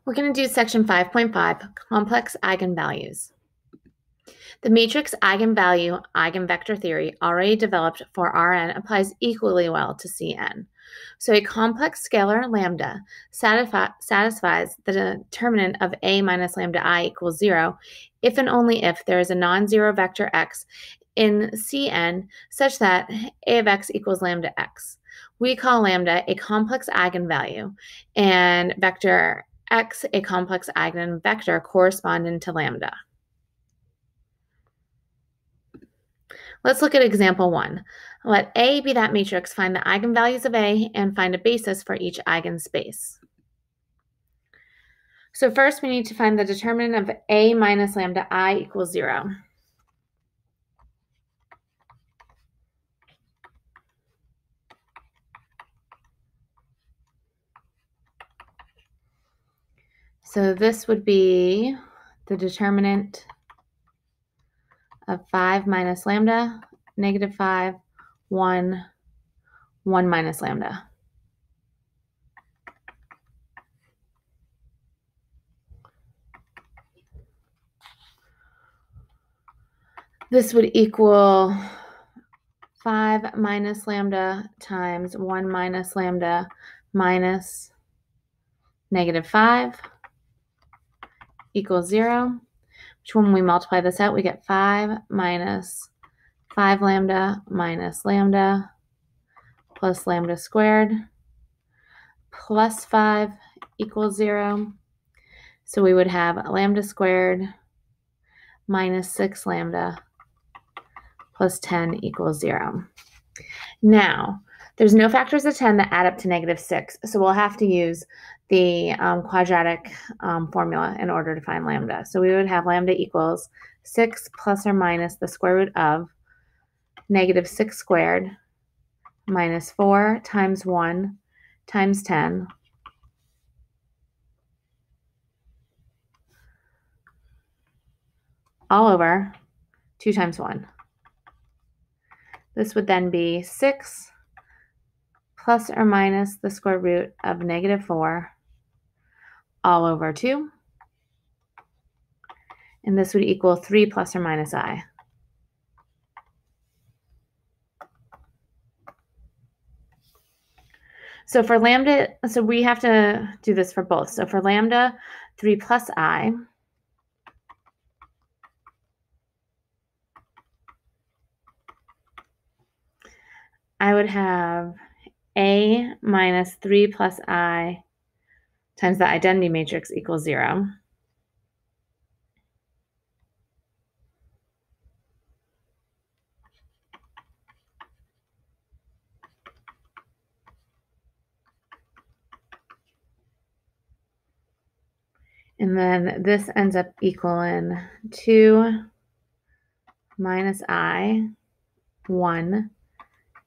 We're going to do section 5.5, complex eigenvalues. The matrix eigenvalue eigenvector theory already developed for Rn applies equally well to Cn. So a complex scalar lambda satisfies the determinant of A minus lambda I equals 0 if and only if there is a non-zero vector x in Cn such that A of x equals lambda x. We call lambda a complex eigenvalue and vector x a complex eigenvector corresponding to lambda. Let's look at example 1. Let A be that matrix, find the eigenvalues of A, and find a basis for each eigenspace. So first we need to find the determinant of A minus lambda I equals 0. So this would be the determinant of 5 minus lambda, negative 5, 1, 1 minus lambda. This would equal 5 minus lambda times 1 minus lambda minus negative 5 equals 0, which when we multiply this out, we get 5 minus 5 lambda minus lambda plus lambda squared plus 5 equals 0. So we would have lambda squared minus 6 lambda plus 10 equals 0. Now, there's no factors of 10 that add up to negative 6, so we'll have to use the quadratic formula in order to find lambda. So we would have lambda equals 6 plus or minus the square root of negative 6 squared minus 4 times 1 times 10 all over 2 times 1. This would then be 6 plus or minus the square root of negative 4 all over 2. And this would equal 3 plus or minus I. So for lambda, so we have to do this for both. So for lambda, 3 plus I would have A minus 3 plus I times the identity matrix equals 0. And then this ends up equaling 2 minus I, 1,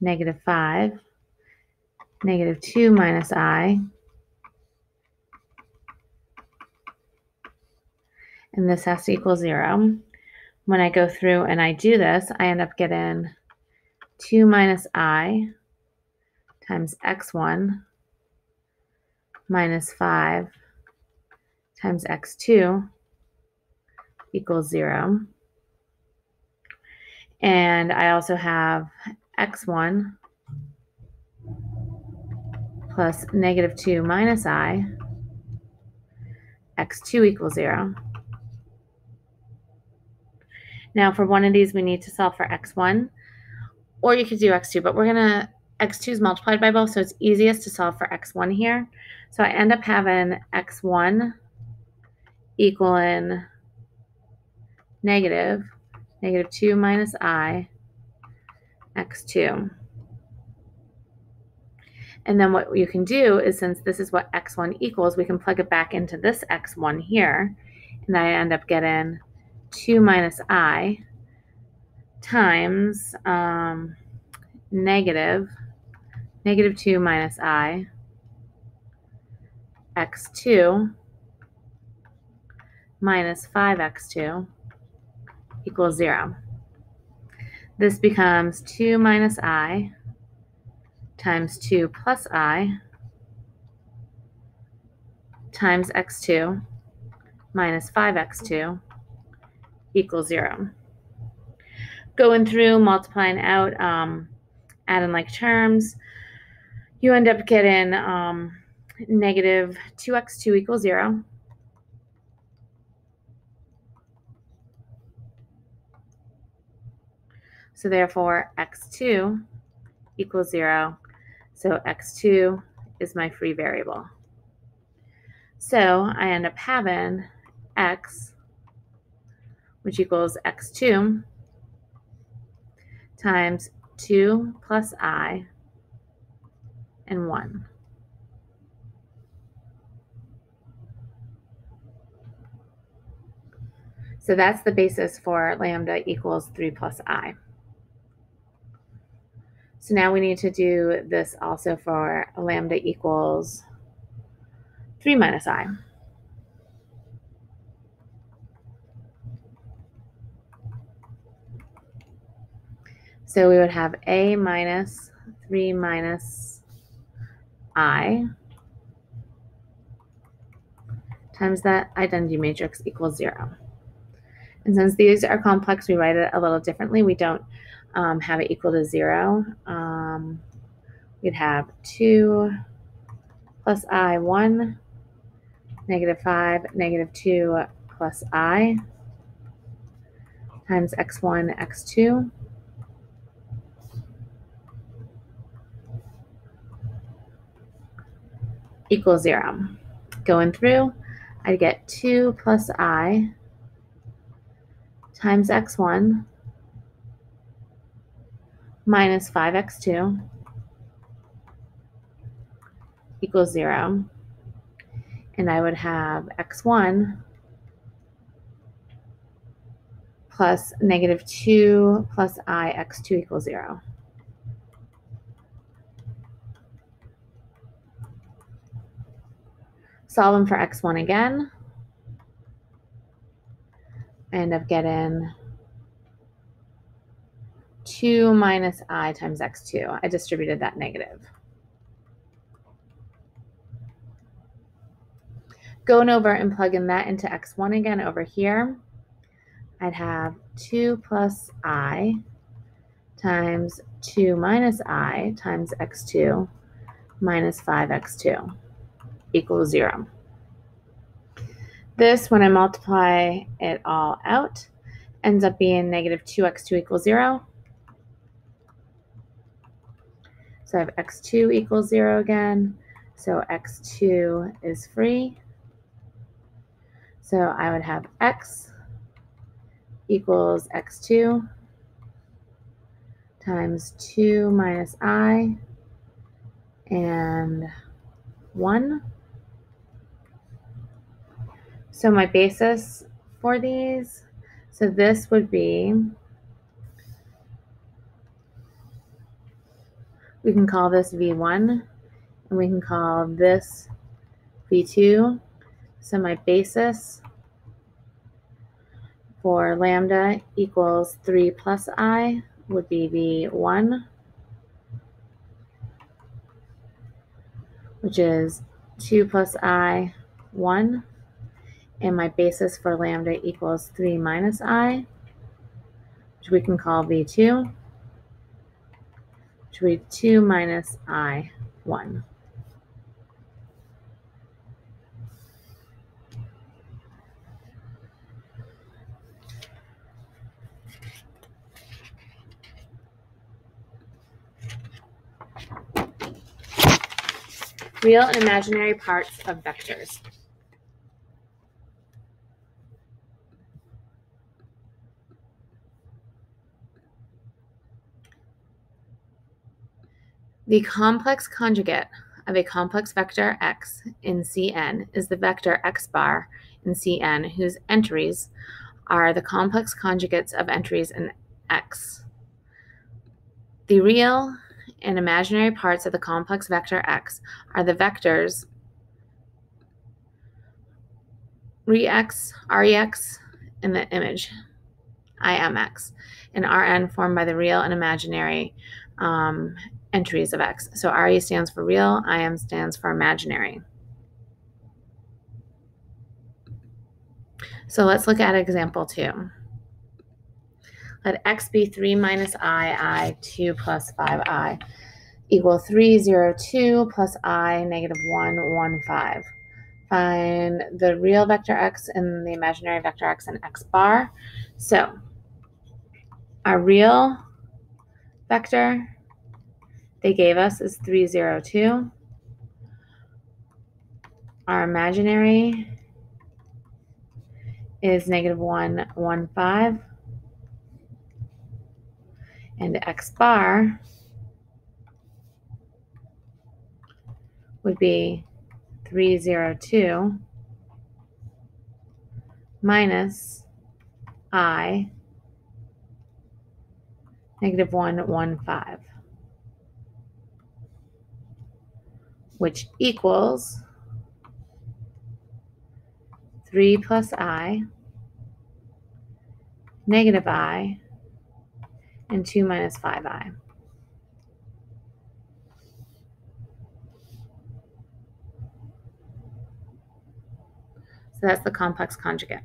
negative 5, negative 2 minus I, and this has to equal 0. When I go through and I do this, I end up getting 2 minus I times x1 minus 5 times x2 equals 0. And I also have x1 plus negative 2 minus I, x2 equals 0. Now for one of these, we need to solve for x1, or you could do x2, but x2 is multiplied by both, so it's easiest to solve for x1 here. So I end up having x1 equaling negative 2 minus I, x2. And then what you can do is, since this is what x1 equals, we can plug it back into this x1 here, and I end up getting 2 minus I times negative 2 minus I, x2 minus 5x2 equals 0. This becomes 2 minus I times 2 plus I times x2 minus 5x2 equals 0. Going through, multiplying out, adding like terms, you end up getting negative 2x2 equals 0. So therefore, x2 equals 0. So x2 is my free variable. So I end up having x, which equals x2, times 2 plus I and 1. So that's the basis for lambda equals 3 plus I. So now we need to do this also for lambda equals 3 minus I. So we would have a minus 3 minus I times that identity matrix equals 0. And since these are complex, we write it a little differently. We don't have it equal to 0. We'd have 2 plus I, 1, negative 5, negative 2 plus I times x1, x2 equals 0. Going through, I get 2 plus I times x1 minus 5x2 equals 0. And I would have x1 plus negative 2 plus I x2 equals 0. Solving for x1 again. I end up getting 2 minus I times x2. I distributed that negative. Going over and plugging that into x1 again over here, I'd have 2 plus I times 2 minus I times x2 minus 5x2 equals 0. This, when I multiply it all out, ends up being negative 2x2 equals 0. So I have x2 equals 0 again. So x2 is free. So I would have x equals x2 times 2 minus I and 1. So my basis for these, so this would be, we can call this V1, and we can call this V2. So my basis for lambda equals 3 plus I would be V1, which is 2 plus I, 1. And my basis for lambda equals 3 minus I, which we can call V2, which would be 2 minus I, 1. Real and imaginary parts of vectors. The complex conjugate of a complex vector x in Cn is the vector x bar in Cn whose entries are the complex conjugates of entries in x. The real and imaginary parts of the complex vector x are the vectors rex, rex, in the image imx, and rn formed by the real and imaginary entries of x. So re stands for real, im stands for imaginary. So let's look at example 2. Let x be 3 minus I, 2 plus 5i, equal 3, 0, 2 plus I, negative 1, 1, 5. Find the real vector x and the imaginary vector x and x bar. So our real vector they gave us is 3, 0, 2. Our imaginary is negative 1, 1, 5. And x bar would be 3, 0, 2 minus I, negative 1, 1, 5, which equals 3 plus I, negative I, and 2 minus 5i. So that's the complex conjugate.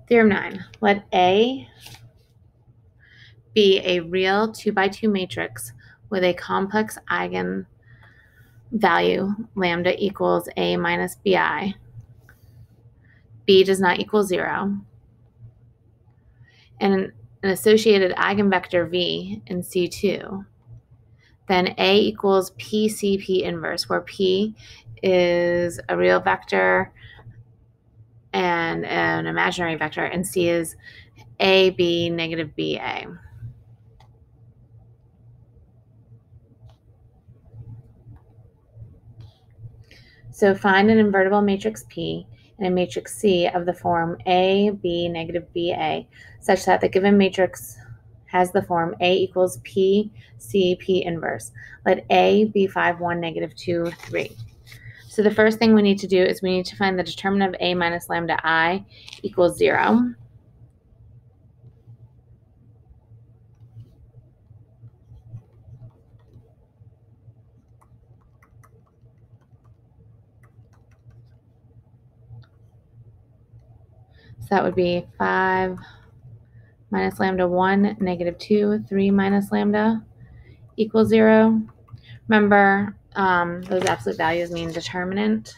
Theorem 9. Let A be a real 2 by 2 matrix with a complex eigenvalue lambda equals A minus BI. B does not equal 0. And an associated eigenvector V in C2. Then A equals PCP inverse, where P is a real vector and an imaginary vector, and C is AB negative BA. So find an invertible matrix P and a matrix C of the form A, B, negative BA, such that the given matrix has the form A equals P, C, P inverse. Let A be 5, 1, negative 2, 3. So the first thing we need to do is we need to find the determinant of A minus lambda I equals 0. So that would be 5 minus lambda 1, negative 2, 3 minus lambda equals 0. Remember, those absolute values mean determinant.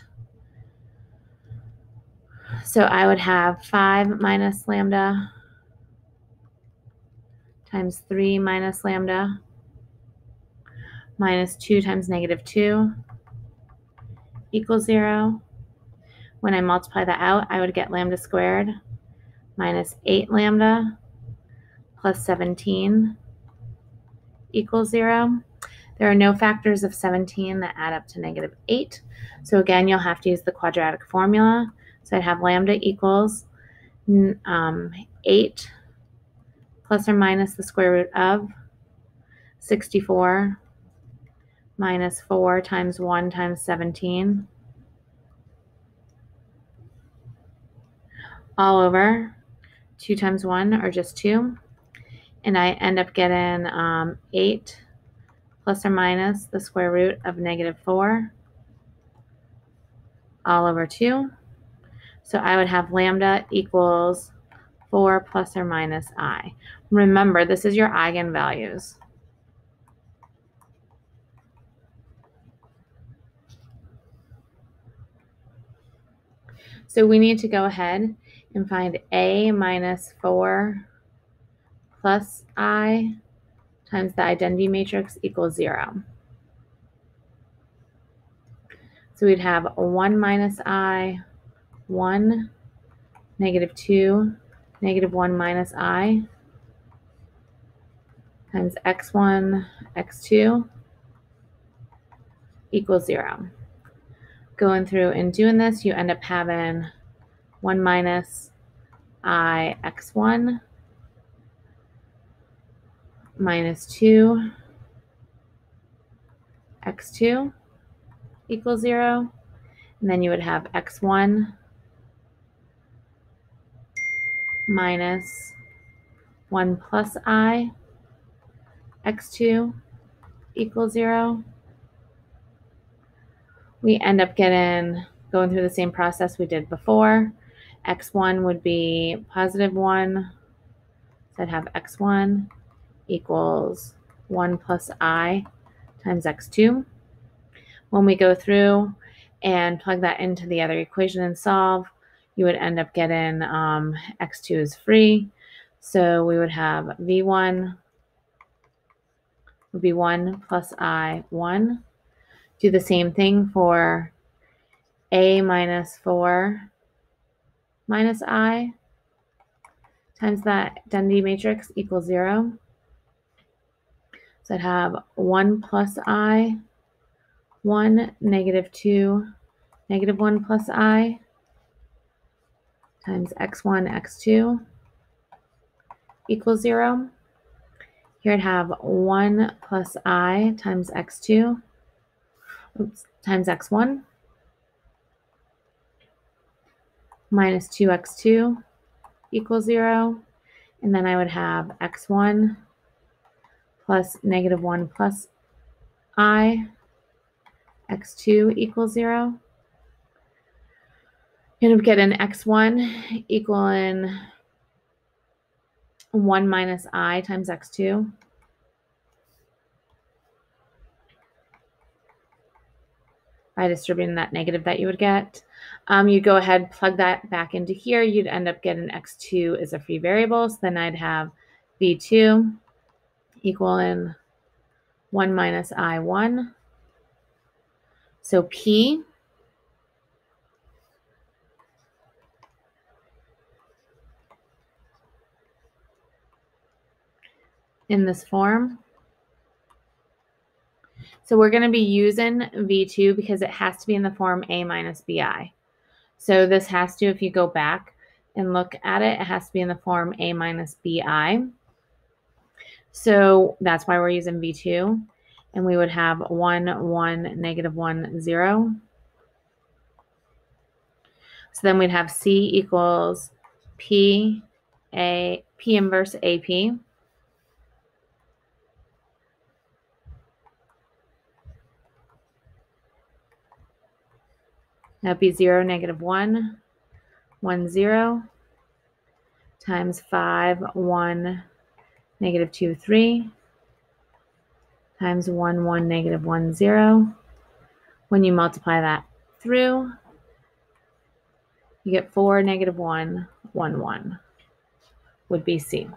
So I would have 5 minus lambda times 3 minus lambda minus 2 times negative 2 equals 0. When I multiply that out, I would get lambda squared minus 8 lambda plus 17 equals 0. There are no factors of 17 that add up to negative 8. So again, you'll have to use the quadratic formula. So I'd have lambda equals 8 plus or minus the square root of 64 minus 4 times 1 times 17 all over 2 times 1 or just 2. And I end up getting 8 plus or minus the square root of negative 4 all over 2. So I would have lambda equals 4 plus or minus I. Remember, this is your eigenvalues. So we need to go ahead and find A minus 4 plus I times the identity matrix equals 0. So we'd have 1 minus I, 1, negative 2, negative 1 minus I times x1, x2 equals 0. Going through and doing this, you end up having 1 minus I x1 minus 2 x2 equals 0. And then you would have x1 minus 1 plus I x2 equals 0. we end up going through the same process we did before. X1 would be positive 1. So I'd have X1 equals 1 plus I times X2. When we go through and plug that into the other equation and solve, you would end up getting X2 is free. So we would have V1 would be 1 plus I 1. Do the same thing for A minus 4 minus I times that Dundee matrix equals 0. So I'd have 1 plus I, 1, negative 2, negative 1 plus I times x1, x2 equals 0. Here I'd have 1 plus I times x2 times x1 minus 2x2 equals 0. And then I would have x1 plus negative 1 plus I, x2 equals 0. You're going to get an x1 equaling 1 minus I times x2. By distributing that negative that you would get. You go ahead, plug that back into here. You'd end up getting x2 as a free variable. So then I'd have v2 equaling 1 minus I1. So P in this form. So we're going to be using V2 because it has to be in the form A minus BI. So this has to, if you go back and look at it, it has to be in the form A minus BI. So that's why we're using V2. And we would have 1, 1, negative 1, 0. So then we'd have C equals P inverse AP. That'd be 0, negative 1, 1, 0 times 5, 1, negative 2, 3 times 1, 1, negative 1, 0. When you multiply that through, you get 4, negative 1, 1, 1 would be C.